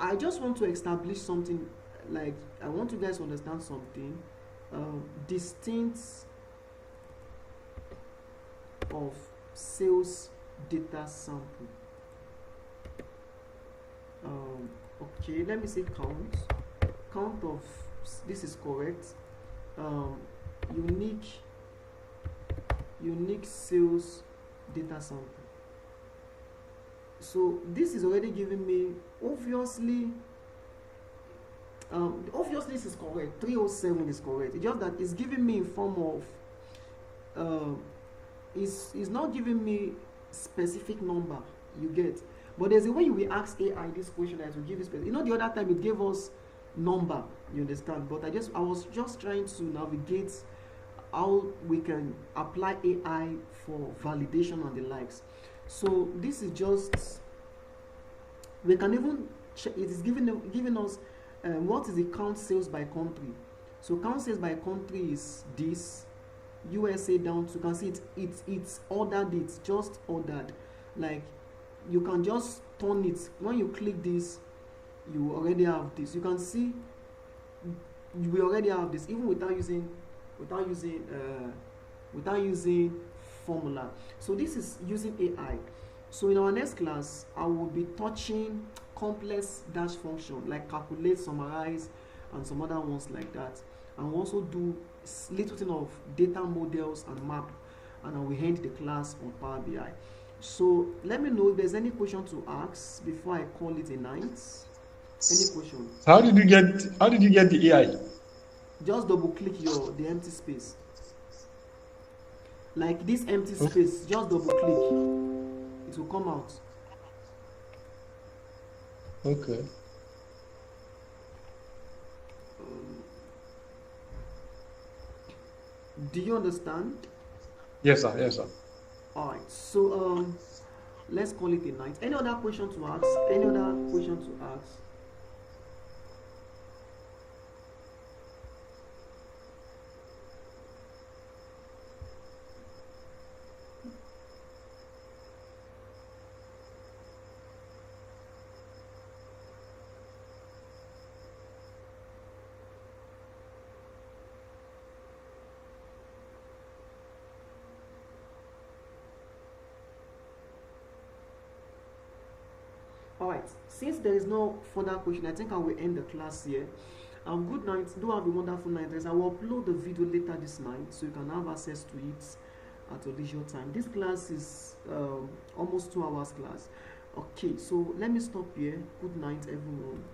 I just want to establish something, like I want you guys to understand something distinct of sales data sample. Okay, let me say count of, this is correct, unique sales data sample. So this is already giving me, obviously this is correct, 307 is correct. It's just that it's giving me in form of it's not giving me specific number, you get. But there's a way you will ask AI this question that will give you specific. You know, the other time it gave us number, you understand. But I was just trying to navigate how we can apply AI for validation and the likes. So this is just, we can even check, it is giving us what is the count sales by country. So count sales by country is this, USA down to, you can see it's ordered, it's just ordered. Like you can just turn it, when you click this you already have this. You can see we already have this even without using formula. So this is using AI. So in our next class I will be touching complex dash function like calculate, summarize, and some other ones like that, and we'll also do little thing of data models and map, and I will end the class on Power BI. So let me know if there's any question to ask before I call it a night. Any question? How did you get the AI? Just double click the empty space. Like this empty space, just double click. It will come out. Okay. Do you understand? Yes, sir. Yes, sir. Alright, so let's call it a night. Any other question to ask? Any other question to ask? Alright, since there is no further question, I think I will end the class here. Good night. Do have a wonderful night. I will upload the video later this night so you can have access to it at your leisure time. This class is almost 2 hours class. Okay, so let me stop here. Good night, everyone.